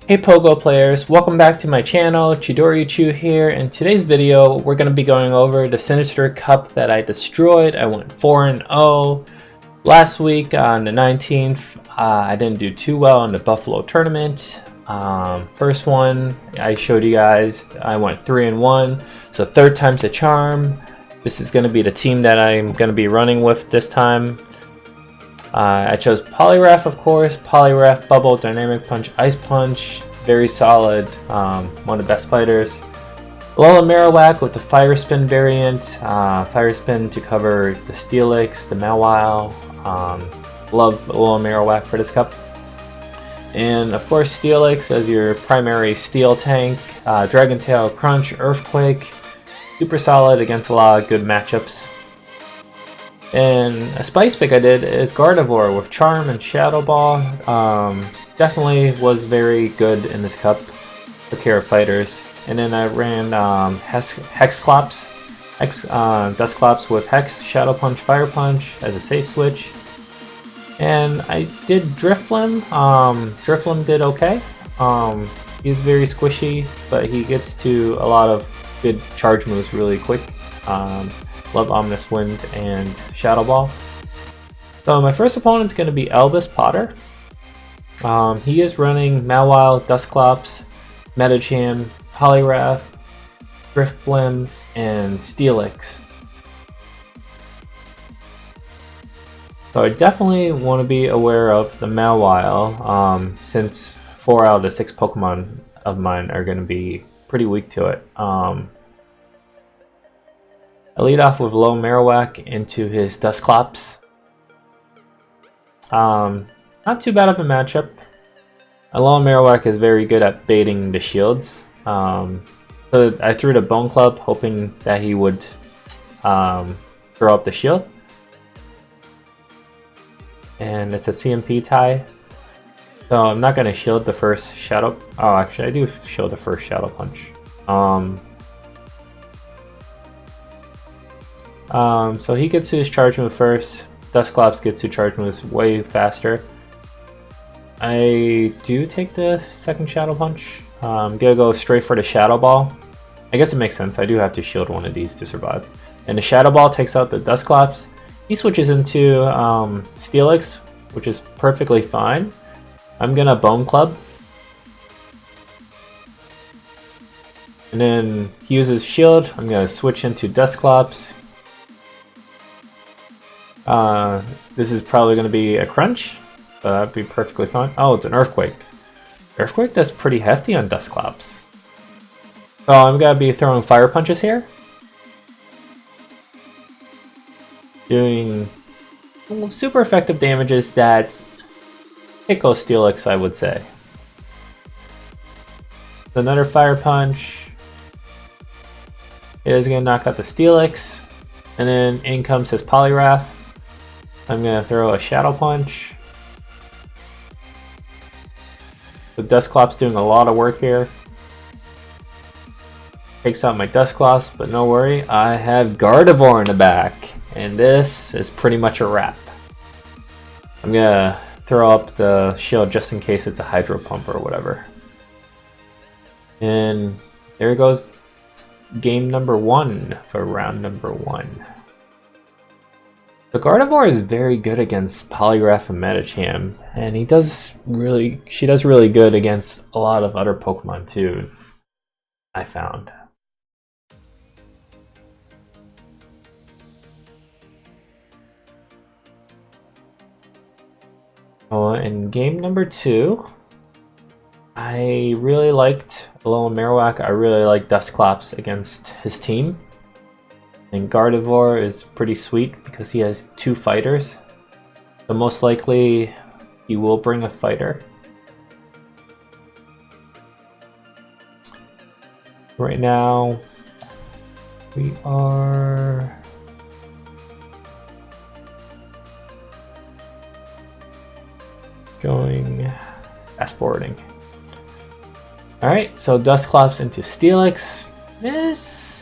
Hey Pogo players, welcome back to my channel. Chidorichu here. In today's video, we're going to be going over the Sinister Cup that I destroyed. I went 4-0. Last week on the 19th, I didn't do too well in the Buffalo tournament. First one, I showed you guys, I went 3-1. So third time's the charm. This is going to be the team that I'm going to be running with this time. I chose Poliwrath, of course. Poliwrath, Bubble, Dynamic Punch, Ice Punch. Very solid. One of the best fighters. Alola Marowak with the Fire Spin variant. Fire Spin to cover the Steelix, the Mawile. Love Alola Marowak for this cup. And of course Steelix as your primary steel tank. Dragon Tail, Crunch, Earthquake. Super solid against a lot of good matchups. And a spice pick I did is Gardevoir with Charm and Shadow Ball. Definitely was very good in this cup. Took care of fighters. And then I ran Dusclops with Hex, Shadow Punch, Fire Punch as a safe switch. And I did Drifblim. Drifblim did okay. He's very squishy, but he gets to a lot of good charge moves really quick. Love Ominous Wind and Shadow Ball. So my first opponent's going to be Elvis Potter. He is running Mawile, Dusclops, Medicham, Poliwrath, Drifblim, and Steelix. So I definitely want to be aware of the Mawile, since 4 out of the 6 Pokemon of mine are going to be pretty weak to it. I lead off with low Marowak into his Dusclops. Not too bad of a matchup. Low Marowak is very good at baiting the shields. So I threw the Bone Club hoping that he would throw up the shield. And it's a CMP tie. So I'm not going to shield the first Shadow... Oh, actually I do shield the first Shadow Punch. So he gets to his charge move first. Dusclops gets to charge moves way faster. I do take the second Shadow Punch. I'm gonna go straight for the Shadow Ball. I guess it makes sense. I do have to shield one of these to survive. And the Shadow Ball takes out the Dusclops. He switches into Steelix, which is perfectly fine. I'm gonna Bone Club. And then he uses Shield. I'm gonna switch into Dusclops. This is probably going to be a Crunch, but that'd be perfectly fine. Oh, it's an Earthquake. Earthquake does pretty hefty on Dusclops. So I'm going to be throwing Fire Punches here. Doing super effective damages that tickle Steelix, I would say. Another Fire Punch. It is going to knock out the Steelix. And then in comes his Poliwrath. I'm going to throw a Shadow Punch. The Dusclops doing a lot of work here. Takes out my Dusclops, but no worry, I have Gardevoir in the back. And this is pretty much a wrap. I'm going to throw up the shield just in case it's a Hydro Pump or whatever. And there goes game number 1 for round number 1. The Gardevoir is very good against Poliwrath and Medicham, and she does really good against a lot of other Pokemon too, I found. In game number 2, I really liked Alola Marowak. I really liked Dusclops against his team. And Gardevoir is pretty sweet because he has 2 fighters. So most likely he will bring a fighter. Right now we are going fast forwarding. Alright, so Dusclops into Steelix. This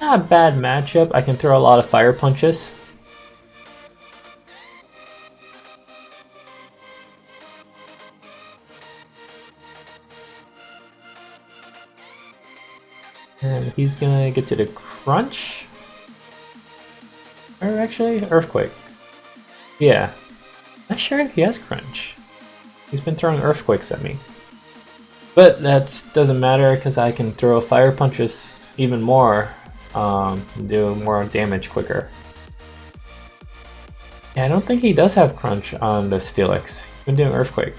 not a bad matchup. I can throw a lot of Fire Punches. And he's gonna get to the crunch. Or actually, earthquake. Yeah. Not sure if he has crunch. He's been throwing earthquakes at me. But that doesn't matter because I can throw fire punches even more, and do more damage quicker. Yeah, I don't think he does have crunch on the Steelix. He's been doing earthquake.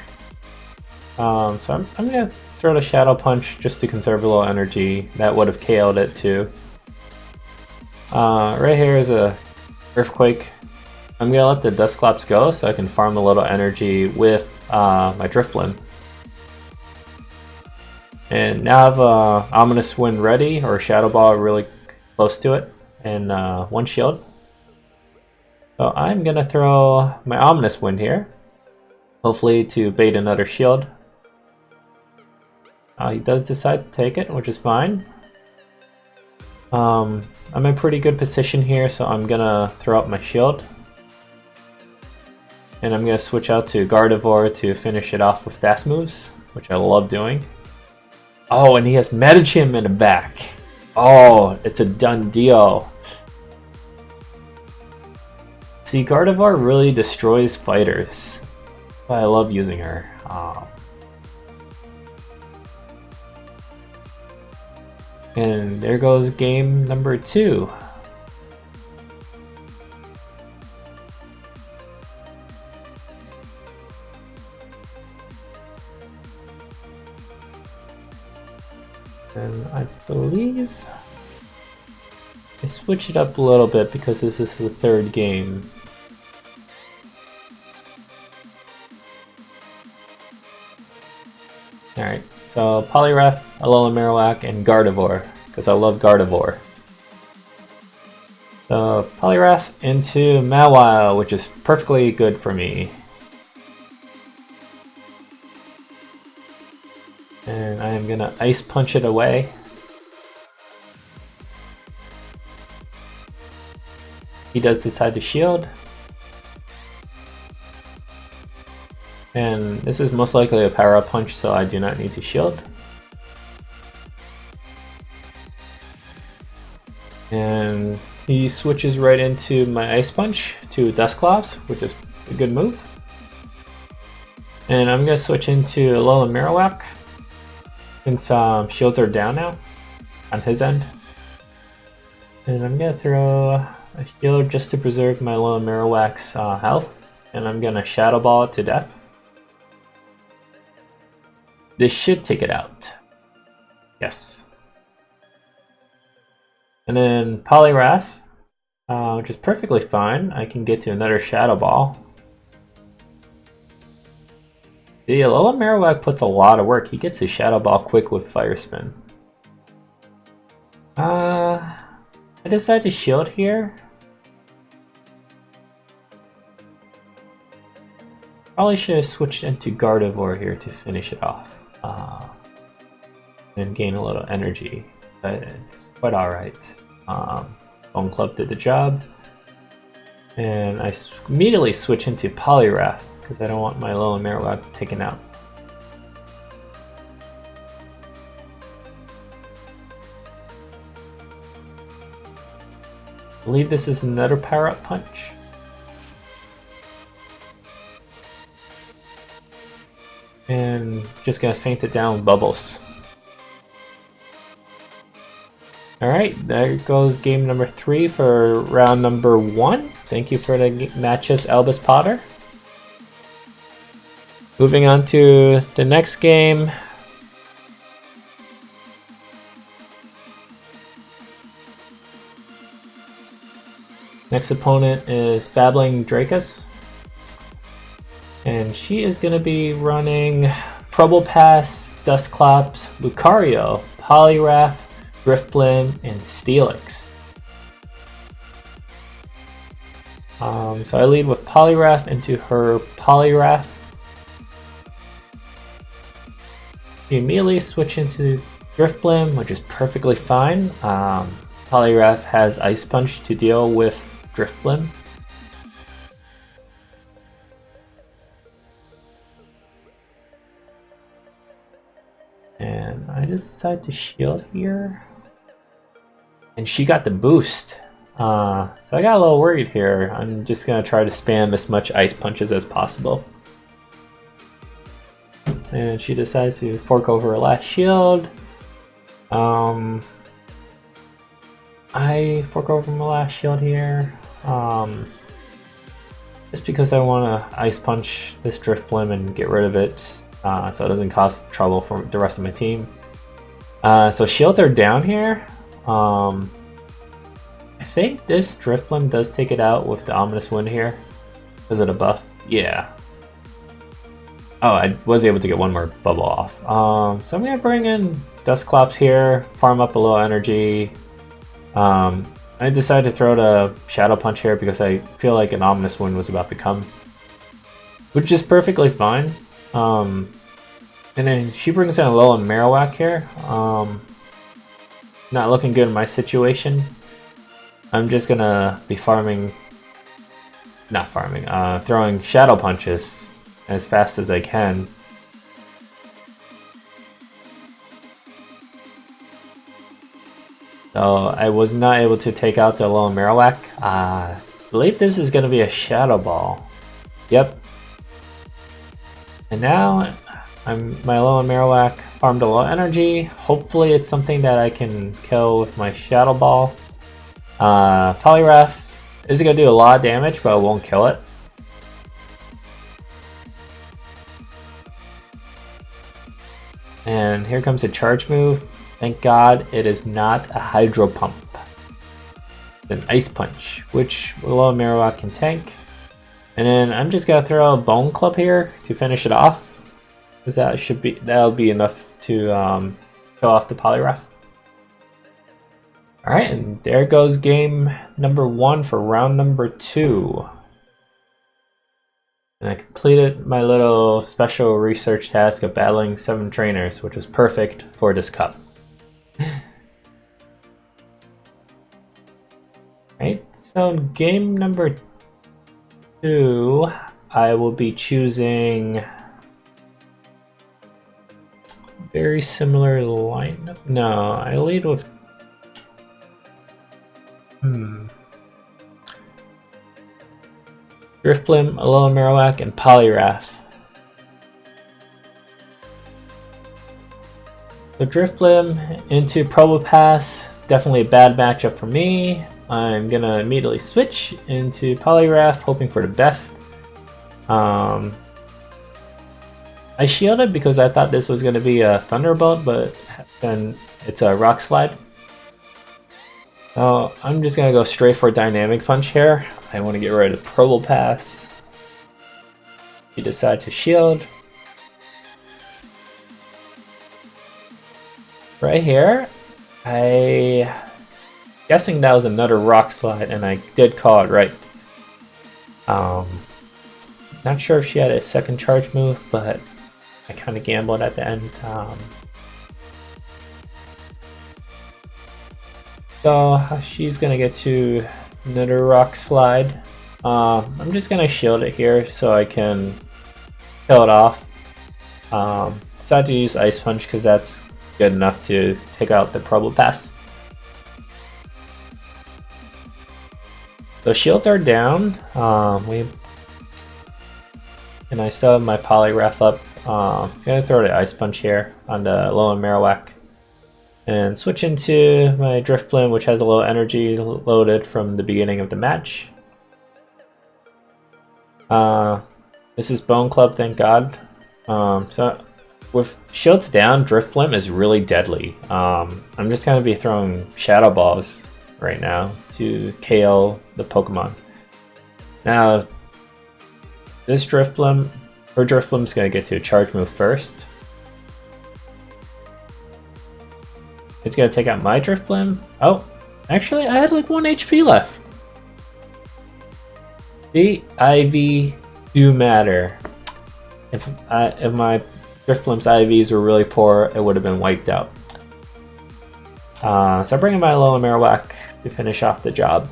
So I'm gonna throw the shadow punch just to conserve a little energy. That would have KO'd it too. Right here is a earthquake. I'm gonna let the Dusclops go so I can farm a little energy with my Drifblim. And now I have a Ominous Wind ready, or Shadow Ball really close to it, and one shield. So I'm gonna throw my Ominous Wind here, hopefully to bait another shield. He does decide to take it, which is fine. I'm in pretty good position here, so I'm gonna throw up my shield. And I'm gonna switch out to Gardevoir to finish it off with fast moves, which I love doing. Oh, and he has Medicham in the back. Oh, it's a done deal. See, Gardevoir really destroys fighters. I love using her. And there goes game number 2. And I believe I switched it up a little bit because this is the 3rd game. Alright, so Poliwrath, Alola Marowak, and Gardevoir, because I love Gardevoir. So Poliwrath into Mawile, which is perfectly good for me. And I am gonna Ice Punch it away. He does decide to shield. And this is most likely a Power Up Punch, so I do not need to shield. And he switches right into my Ice Punch to Dusclops, which is a good move. And I'm going to switch into Alola Marowak, since shields are down now on his end. And I'm going to throw a shield just to preserve my Alola Marowak's health. And I'm going to Shadow Ball it to death. This should take it out. Yes. And then Poliwrath, which is perfectly fine. I can get to another Shadow Ball. The Alola Marowak puts a lot of work. He gets his Shadow Ball quick with Fire Spin. I decide to shield here. Probably should have switched into Gardevoir here to finish it off. And gain a little energy, but it's quite alright. Bone Club did the job. And I immediately switch into Poliwrath, because I don't want my Alola Marowak taken out. I believe this is another Power Up Punch. And just gonna feint it down with Bubbles. Alright, there goes game number 3 for round number 1. Thank you for the matches, Albus Potter. Moving on to the next game. Next opponent is Babbling Dracus. And she is going to be running Probopass, Dusclops, Lucario, Poliwrath, Drifblim, and Steelix. So I lead with Poliwrath into her Poliwrath. You immediately switch into Drifblim, which is perfectly fine. Poliwrath has Ice Punch to deal with Drifblim. And I decide to shield here. and she got the boost. So I got a little worried here. I'm just gonna try to spam as much ice punches as possible. And she decides to fork over her last shield. I fork over my last shield here. Just because I want to ice punch this Drifblim and get rid of it, so it doesn't cause trouble for the rest of my team. So shields are down here. I think this Drifblim does take it out with the Ominous Wind here. Is it a buff? Yeah. Oh, I was able to get one more bubble off. So I'm gonna bring in Dusclops here, farm up a little energy. I decided to throw the Shadow Punch here because I feel like an Ominous Wind was about to come, which is perfectly fine. And then she brings in a little Marowak here. Not looking good in my situation. I'm just gonna be throwing Shadow Punches as fast as I can. So I was not able to take out the little Marowak. I believe this is going to be a Shadow Ball. Yep. And now my little Marowak farmed a little energy. Hopefully it's something that I can kill with my Shadow Ball. Poliwrath is going to do a lot of damage, but it won't kill it. And here comes a charge move. Thank God it is not a Hydro Pump. It's an Ice Punch, which Little Marowak can tank. And then I'm just gonna throw a Bone Club here to finish it off, because that'll be enough to kill off the Poliwrath. All right, and there goes game number 1 for round number 2. And I completed my little special research task of battling 7 trainers, which was perfect for this cup. Right, so in game number 2, I will be choosing very similar lineup. No, I lead with Drifblim, Alola Marowak, and Poliwrath. So Drifblim into Probopass, definitely a bad matchup for me. I'm gonna immediately switch into Poliwrath, hoping for the best. I shielded because I thought this was gonna be a Thunderbolt, but then it's a Rock Slide. So I'm just gonna go straight for Dynamic Punch here. I want to get rid of Probopass. You decide to shield. Right here, guessing that was another Rock Slide, and I did call it right. Not sure if she had a second charge move, but I kind of gambled at the end. So she's gonna get to another Rock Slide. I'm just gonna shield it here so I can kill it off. Decided to use Ice Punch because that's good enough to take out the Probopass. So shields are down. And I still have my Poliwrath up. I'm gonna throw the Ice Punch here on the Alola Marowak. And switch into my Drifblim, which has a little energy loaded from the beginning of the match. This is Bone Club, thank God. So with shields down, Drifblim is really deadly. I'm just gonna be throwing Shadow Balls right now to KO the Pokemon. Now, this Drifblim, her Drifblim's gonna get to a charge move first. It's gonna take out my Drifblim. Oh, actually, I had like 1 HP left. The IV do matter. If my Drifblim's IVs were really poor, it would have been wiped out. So I'm bringing my Alola Marowak to finish off the job.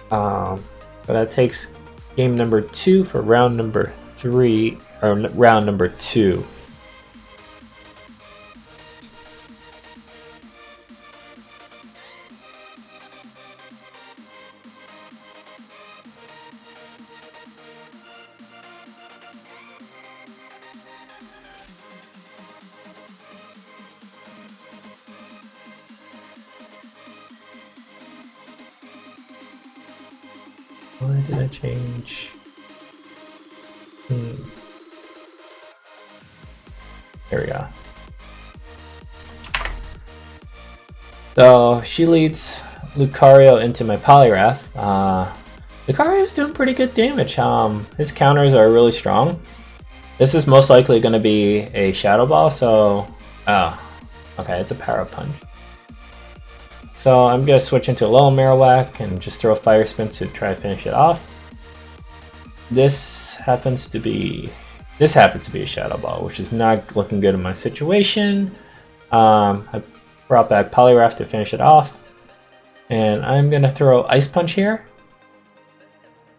But that takes game number 2 for round number 3, or round number 2. Why did I change? There we go. So she leads Lucario into my Poliwrath. Lucario's doing pretty good damage. His counters are really strong. This is most likely going to be a Shadow Ball, so... Oh, okay, it's a Power Punch. So I'm going to switch into a little Marowak and just throw a Fire Spin to try to finish it off. This happens to be a Shadow Ball, which is not looking good in my situation. I brought back Poliwrath to finish it off. And I'm going to throw Ice Punch here.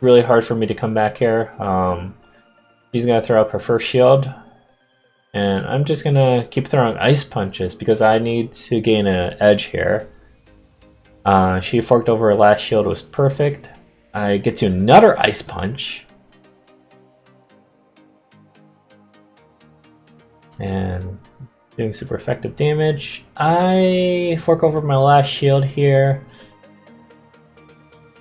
Really hard for me to come back here. She's going to throw up her first shield. And I'm just going to keep throwing Ice Punches because I need to gain an edge here. She forked over her last shield, was perfect. I get to another Ice Punch. And doing super effective damage. I fork over my last shield here.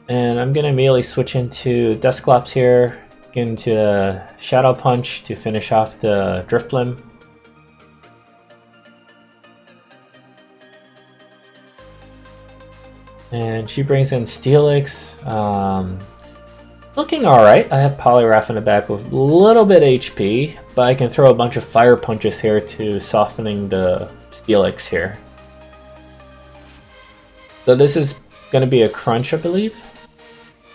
And I'm going to immediately switch into Dusclops here. Get into the Shadow Punch to finish off the Drifblim. And she brings in Steelix. Looking alright. I have Poliwrath in the back with a little bit HP, but I can throw a bunch of Fire Punches here to softening the Steelix here. So this is going to be a crunch, I believe.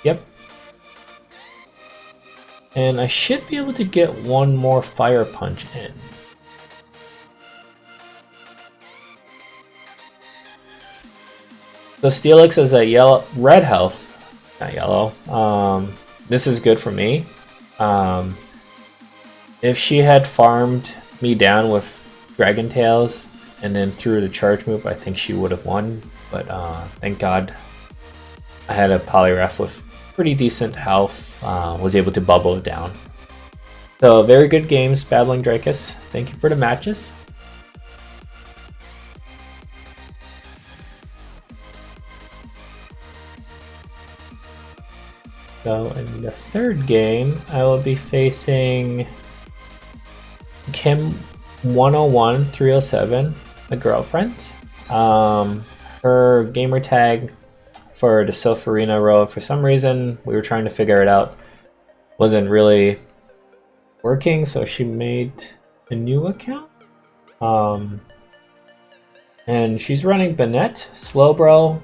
Yep. And I should be able to get one more Fire Punch in. So Steelix is a red health, not yellow. This is good for me. If she had farmed me down with Dragon Tails and then threw the charge move, I think she would have won. But thank God I had a Poliwrath with pretty decent health, was able to bubble it down. So very good games, Battling Drakus. Thank you for the matches. So in the third game, I will be facing Kim 101307, a girlfriend. Her gamer tag for the Silpharina row, for some reason, we were trying to figure it out, wasn't really working, so she made a new account. And she's running Banette, Slowbro,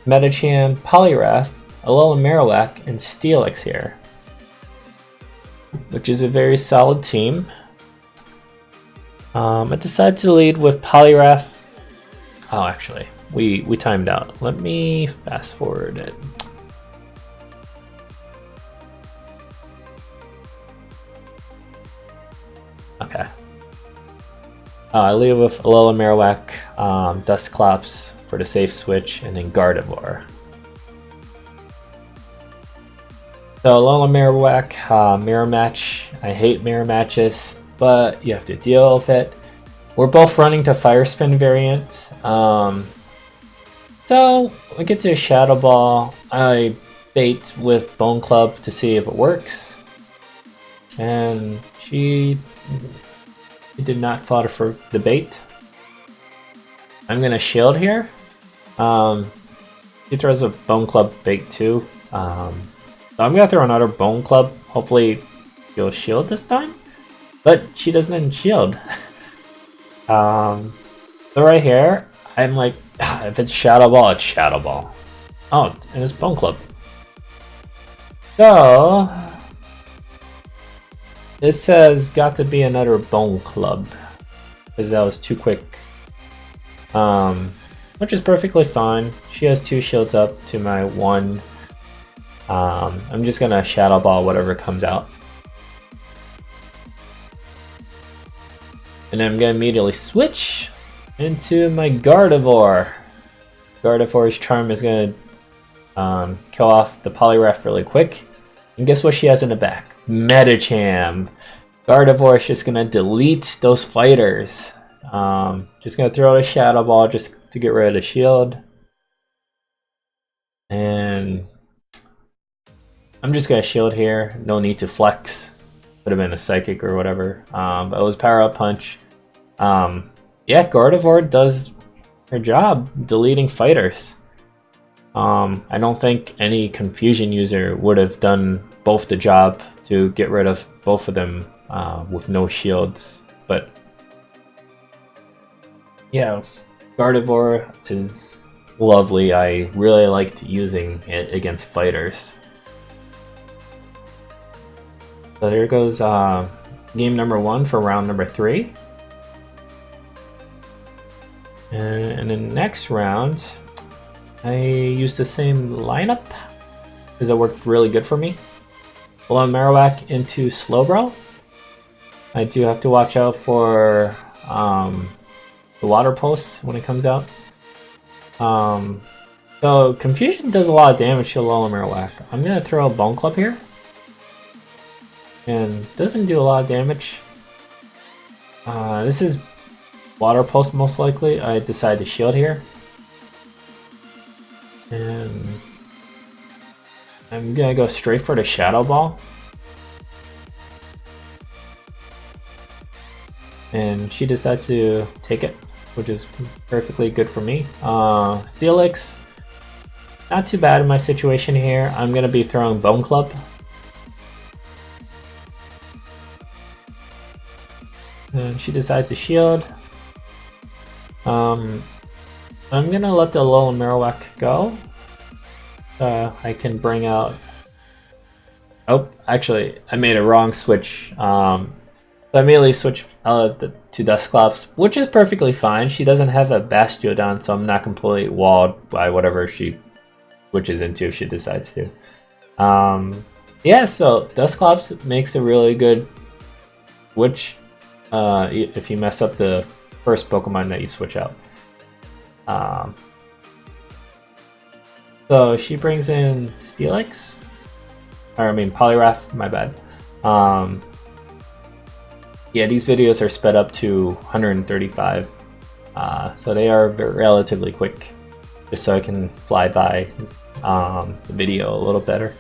Metacham, Poliwrath, Alolan Marowak, and Steelix here, which is a very solid team. I decided to lead with Poliwrath. Oh, actually, we timed out. Let me fast forward it. Okay. I lead with Alolan Marowak, Dusclops for the safe switch, and then Gardevoir. So Alolan Marowak, mirror match. I hate mirror matches, but you have to deal with it. We're both running to Fire Spin variants. So we get to a Shadow Ball. I bait with Bone Club to see if it works. And she did not fall for the bait. I'm gonna shield here. She throws a Bone Club bait too. So I'm gonna throw another Bone Club. Hopefully she'll shield this time. But she doesn't shield. So right here, I'm like, if it's Shadow Ball, it's Shadow Ball. Oh, and it's Bone Club. So this says got to be another Bone Club because that was too quick. Which is perfectly fine. She has 2 shields up to my 1. I'm just gonna Shadow Ball whatever comes out. And I'm gonna immediately switch into my Gardevoir. Gardevoir's charm is gonna kill off the Poliwrath really quick. And guess what she has in the back? Metacham. Gardevoir is just gonna delete those fighters. Just gonna throw out a Shadow Ball just to get rid of the shield. And I'm just gonna shield here. No need to flex. Could have been a psychic or whatever. But it was power up punch. Yeah, Gardevoir does her job deleting fighters. I don't think any confusion user would have done both the job to get rid of both of them with no shields. But yeah, Gardevoir is lovely. I really liked using it against fighters. So there goes game number 1 for round number 3. And in the next round, I used the same lineup because it worked really good for me. Alolan Marowak into Slowbro. I do have to watch out for the water pulse when it comes out. So Confusion does a lot of damage to Alolan Marowak. I'm gonna throw a Bone Club here, and doesn't do a lot of damage. This is water pulse most likely. I decide to shield here, and I'm gonna go straight for the Shadow Ball. And she decides to take it, which is perfectly good for me. Steelix, not too bad in my situation here. I'm gonna be throwing Bone Club. And she decides to shield. I'm gonna let the Alolan Marowak go. I can bring out... Oh, actually, I made a wrong switch. So I immediately switched to Dusclops, which is perfectly fine. She doesn't have a Bastiodon, so I'm not completely walled by whatever she switches into if she decides to. Yeah, so Dusclops makes a really good switch if you mess up the first Pokemon that you switch out. So she brings in Steelix, or I mean Poliwrath, my bad. Yeah, these videos are sped up to 135, so they are relatively quick, just so I can fly by the video a little better.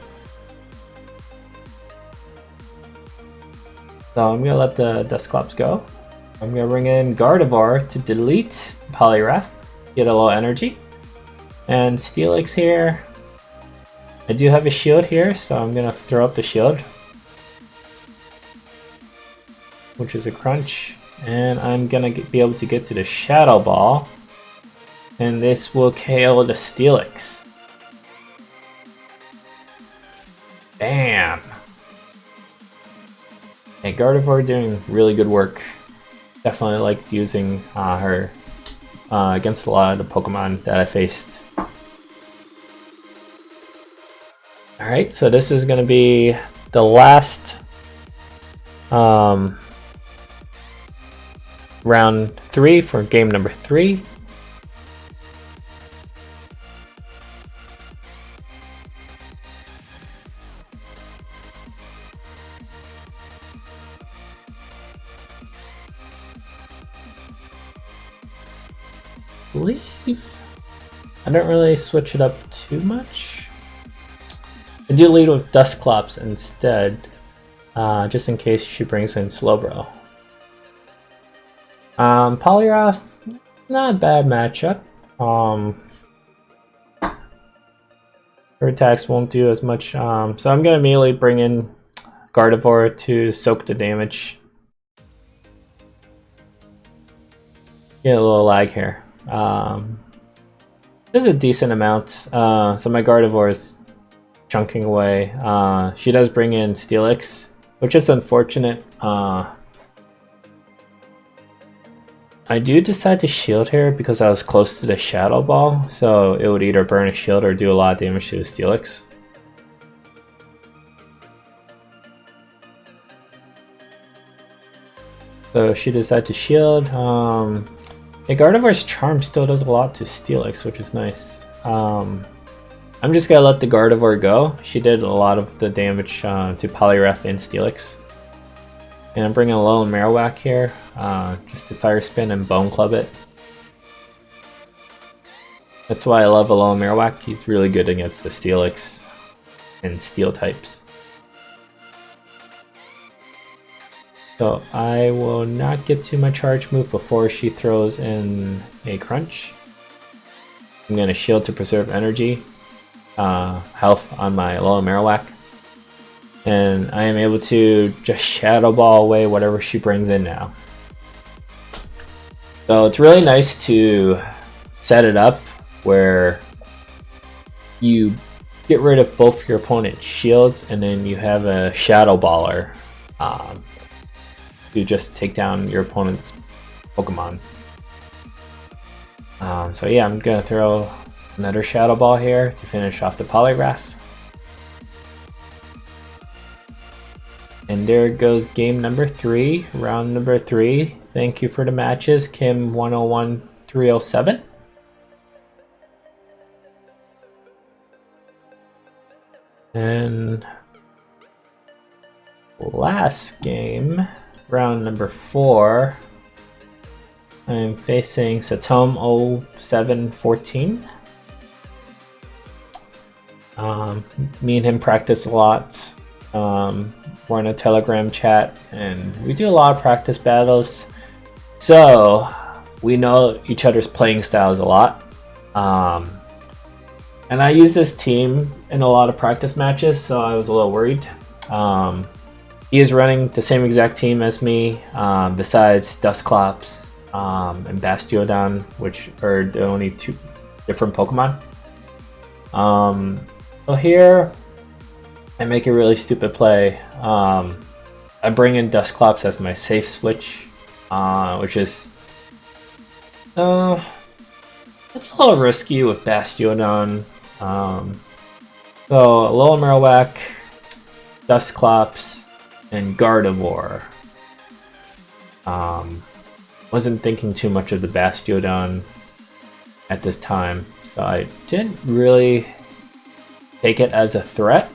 So I'm gonna let the Dusclops go. I'm gonna bring in Gardevoir to delete Poliwrath, get a little energy, and Steelix here. I do have a shield here, so I'm gonna throw up the shield, which is a crunch, and I'm gonna be able to get to the Shadow Ball, and this will KO the Steelix. Bam! Hey, Gardevoir doing really good work. Definitely like using her against a lot of the Pokemon that I faced. Alright, so this is gonna be the last round 3 for game number 3. I don't really switch it up too much. I do lead with Dusclops instead, just in case she brings in Slowbro. Poliwrath, not a bad matchup. Her attacks won't do as much, so I'm gonna immediately bring in Gardevoir to soak the damage. Get a little lag here. There's a decent amount, so my Gardevoir is chunking away. She does bring in Steelix, which is unfortunate. I do decide to shield here because I was close to the Shadow Ball, so it would either burn a shield or do a lot of damage to the Steelix. So she decided to shield. Yeah, Gardevoir's Charm still does a lot to Steelix, which is nice. I'm just gonna let the Gardevoir go. She did a lot of the damage to Poliwrath and Steelix. And I'm bringing a Alolan Marowak here, just to Fire Spin and Bone Club it. That's why I love Alolan Marowak. He's really good against the Steelix. and steel types. So I will not get to my charge move before she throws in a crunch. I'm going to shield to preserve energy, health on my low Marowak. And I am able to just Shadow Ball away whatever she brings in now. So it's really nice to set it up where you get rid of both your opponent's shields and then you have a Shadow Baller to just take down your opponent's Pokemons. So yeah, I'm gonna throw another Shadow Ball here to finish off the Polygraph. And there goes game number 3, round number 3. Thank you for the matches, Kim 101-307. And last game, round number 4, I'm facing Satom 0714. Me and him practice a lot. We're in a Telegram chat and we do a lot of practice battles, so we know each other's playing styles a lot. And I use this team in a lot of practice matches, so I was a little worried. He is running the same exact team as me, besides Dusclops and Bastiodon, which are the only 2 different Pokemon. So here, I make a really stupid play. I bring in Dusclops as my safe switch, which is it's a little risky with Bastiodon. So Alola Marowak, Dusclops, and Gardevoir. Wasn't thinking too much of the Bastiodon at this time, so I didn't really take it as a threat.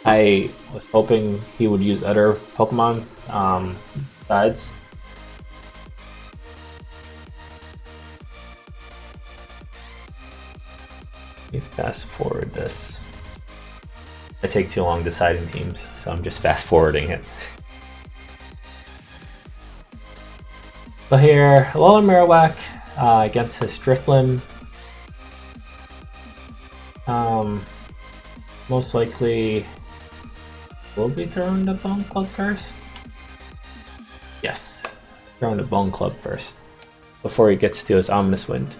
I was hoping he would use other Pokemon besides. Let me fast forward this. I take too long deciding teams, so I'm just fast forwarding it. So here, Alola Marowak against his Drifloon. Most likely will be throwing the Bone Club first. Yes, throwing the Bone Club first before he gets to his Ominous Wind.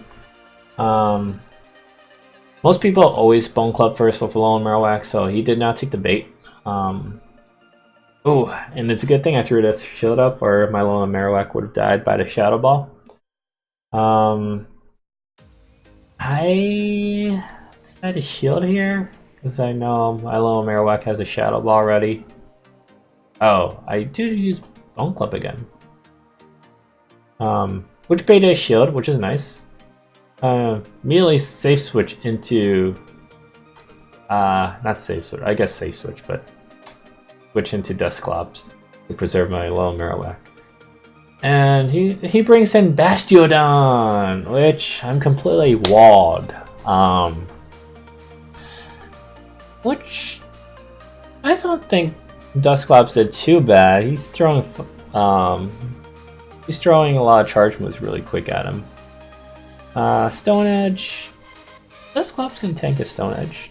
Most people always Bone Club first with Alolan Marowak, so he did not take the bait. Oh, and it's a good thing I threw this shield up, or my Alolan Marowak would have died by the Shadow Ball. I decided to shield here because I know my Alolan Marowak has a Shadow Ball already. Oh, I do use Bone Club again. Which baited a shield, which is nice. Immediately safe switch into not safe switch, I guess safe switch, but switch into Dusclops to preserve my Alolan Marowak. And he brings in Bastiodon, which I'm completely walled. Which I don't think Dusclops did too bad. He's throwing a lot of charge moves really quick at him. Stone Edge. Dusclops can tank a Stone Edge.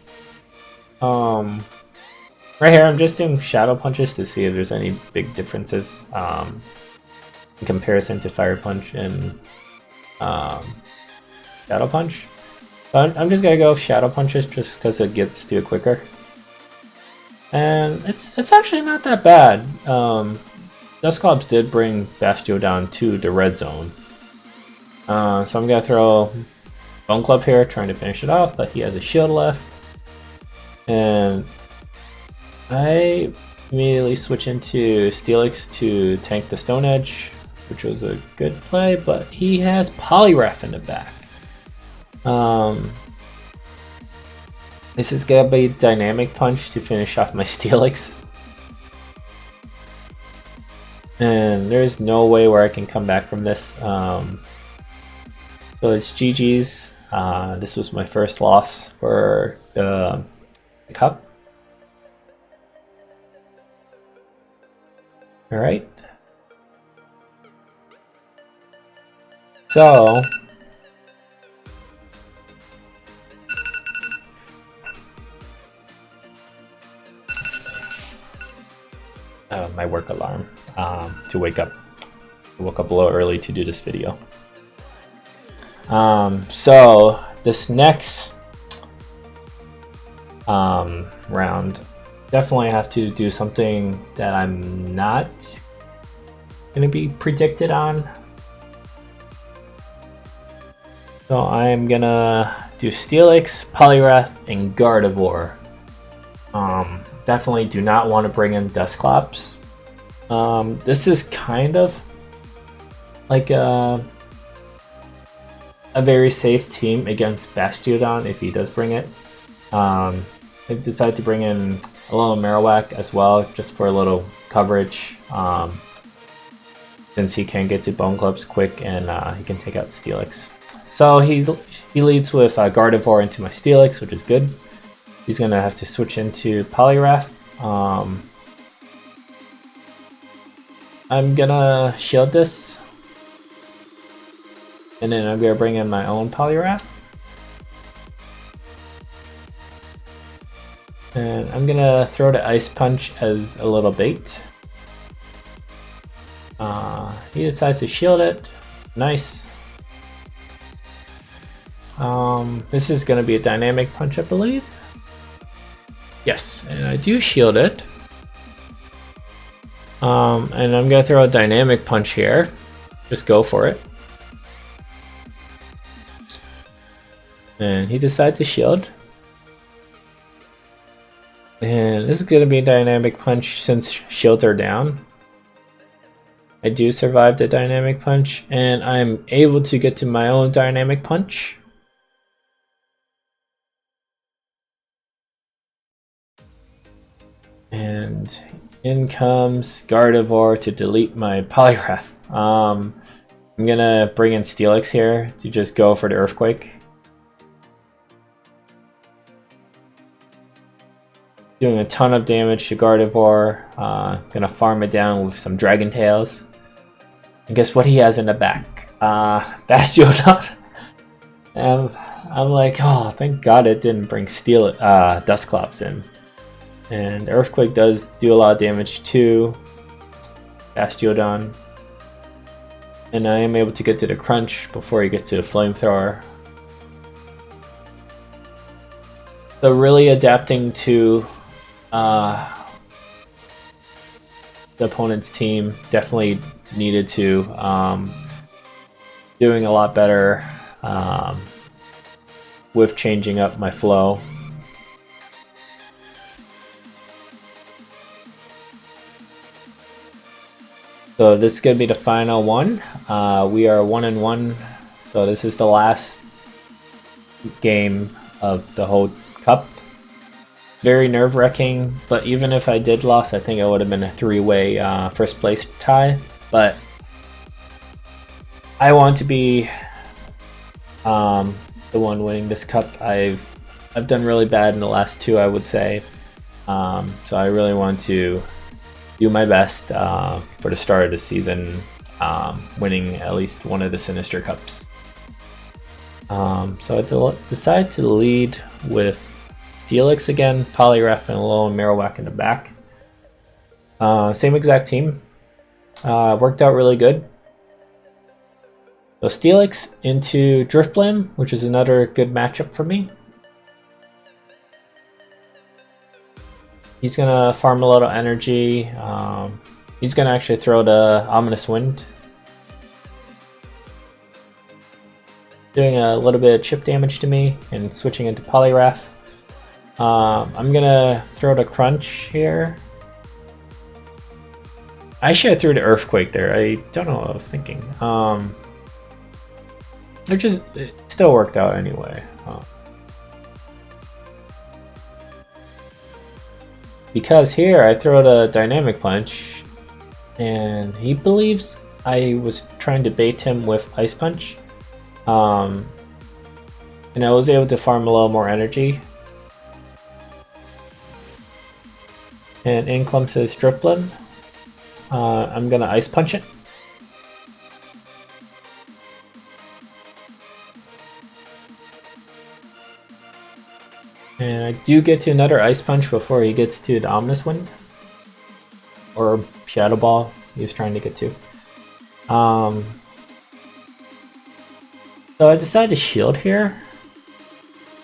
Right here, I'm just doing Shadow Punches to see if there's any big differences in comparison to Fire Punch and Shadow Punch. But I'm just gonna go Shadow Punches just because it gets to it quicker. And it's actually not that bad. Dusclops did bring Bastiodon to the red zone. So I'm gonna throw Bone Club here, trying to finish it off, but he has a shield left. And I immediately switch into Steelix to tank the Stone Edge, which was a good play, but he has Poliwrath in the back. This is gonna be Dynamic Punch to finish off my Steelix. And there's no way where I can come back from this. So it's GG's. This was my first loss for the cup. All right. So my work alarm to wake up. I woke up a little early to do this video. So this next round, definitely have to do something that I'm not gonna be predicted on. So I'm gonna do Steelix, Poliwrath, and Gardevoir. Definitely do not want to bring in Dusclops. This is kind of like a very safe team against Bastiodon if he does bring it. I decided to bring in a little Marowak as well, just for a little coverage, since he can get to Bone Clubs quick and he can take out Steelix. So he leads with Gardevoir into my Steelix, which is good. He's gonna have to switch into Poliwrath. I'm gonna shield this, and then I'm gonna bring in my own Poliwrath. And I'm gonna throw the Ice Punch as a little bait. He decides to shield it. Nice. This is gonna be a Dynamic Punch, I believe. Yes, and I do shield it. And I'm gonna throw a Dynamic Punch here. Just go for it. And he decides to shield. And this is gonna be a Dynamic Punch since shields are down. I do survive the Dynamic Punch, and I'm able to get to my own Dynamic Punch. And in comes Gardevoir to delete my Poliwrath. I'm gonna bring in Steelix here to just go for the Earthquake. Doing a ton of damage to Gardevoir. Gonna farm it down with some Dragon Tails. And guess what he has in the back? Bastiodon. And I'm like, oh, thank God it didn't bring Dusclops in. And Earthquake does do a lot of damage to Bastiodon. And I am able to get to the Crunch before he gets to the Flamethrower. So really adapting to the opponent's team. Definitely needed to. Doing a lot better with changing up my flow. So this is going to be the final one. We are 1-1, so this is the last game of the whole cup. Very nerve-wracking, but even if I did lose, I think it would have been a three-way first place tie. But I want to be the one winning this cup. I've done really bad in the last two, I would say. So I really want to do my best for the start of the season, winning at least one of the Sinister Cups. So I decided to lead with Steelix again, Poliwrath, and a little Marowak in the back. Same exact team. Worked out really good. So Steelix into Drifblim, which is another good matchup for me. He's gonna farm a little energy. He's gonna actually throw the Ominous Wind, doing a little bit of chip damage to me and switching into Poliwrath. I'm gonna throw the Crunch here. I should have threw the Earthquake there. I don't know what I was thinking. It still worked out anyway. Because here I throw the Dynamic Punch, and he believes I was trying to bait him with Ice Punch. And I was able to farm a little more energy. And in comes his Drifblim. I'm gonna Ice Punch it. And I do get to another Ice Punch before he gets to the Ominous Wind. Or Shadow Ball he was trying to get to. So I decided to shield here.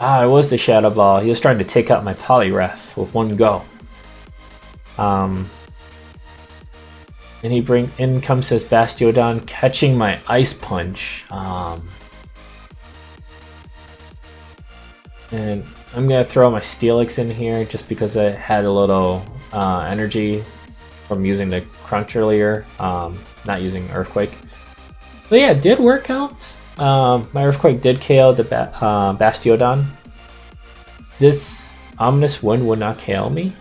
It was the Shadow Ball. He was trying to take out my Poliwrath with one go. And in comes his Bastiodon, catching my Ice Punch. And I'm gonna throw my Steelix in here just because I had a little energy from using the Crunch earlier, not using Earthquake. So yeah, it did work out. My Earthquake did KO the Bastiodon. This Ominous Wind would not KO me.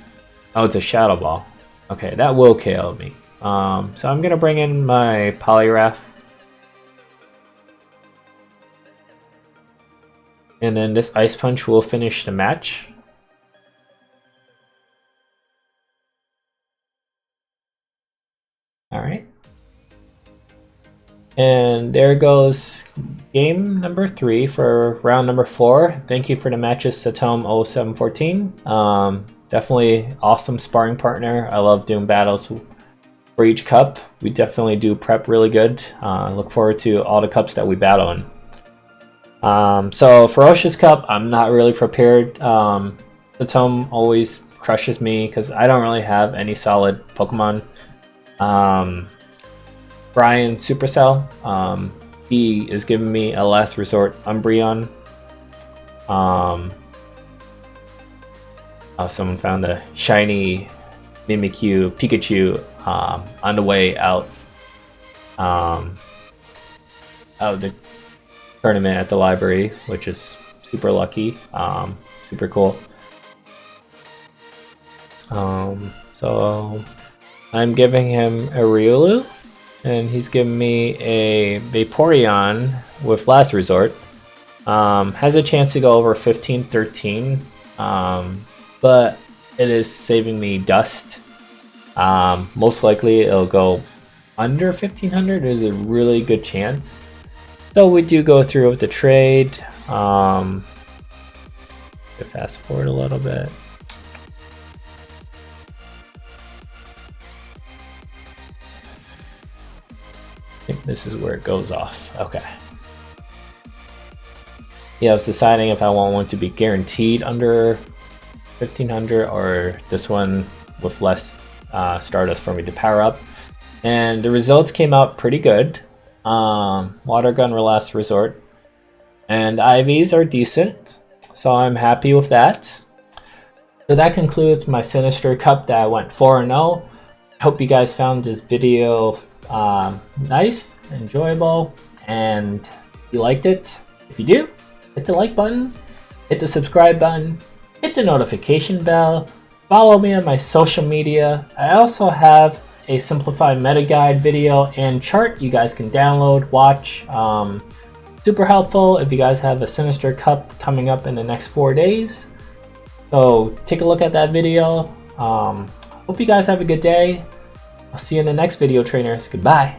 Oh, it's a Shadow Ball. Okay, that will KO me. So I'm gonna bring in my Poliwrath. And then this Ice Punch will finish the match. Alright. And there goes game number 3 for round number 4. Thank you for the matches, Satom 0714. Definitely awesome sparring partner. I love doing battles for each cup. We definitely do prep really good. Look forward to all the cups that we battle in. So Ferocious Cup, I'm not really prepared. Satom always crushes me because I don't really have any solid Pokemon. Brian Supercell, he is giving me a last resort Umbreon. Someone found a shiny Mimikyu Pikachu on the way out of the tournament at the library, which is super lucky, super cool. So I'm giving him a Riolu, and he's giving me a Vaporeon with Last Resort. Has a chance to go over 15-13, but it is saving me dust. Most likely it'll go under 1500. There's a really good chance. So we do go through with the trade. Fast forward a little bit. I think this is where it goes off. Okay. Yeah, I was deciding if I want one to be guaranteed under 1500 or this one with less Stardust for me to power up. And the results came out pretty good. Water Gun Last Resort. And IVs are decent. So I'm happy with that. So that concludes my Sinister Cup that I went 4-0. I hope you guys found this video nice, enjoyable, and you liked it. If you do, hit the like button, hit the subscribe button, hit the notification bell, follow me on my social media. I also have a simplified meta guide video and chart you guys can download, watch. Super helpful if you guys have a Sinister Cup coming up in the next 4 days. So take a look at that video. Hope you guys have a good day. I'll see you in the next video, trainers. Goodbye.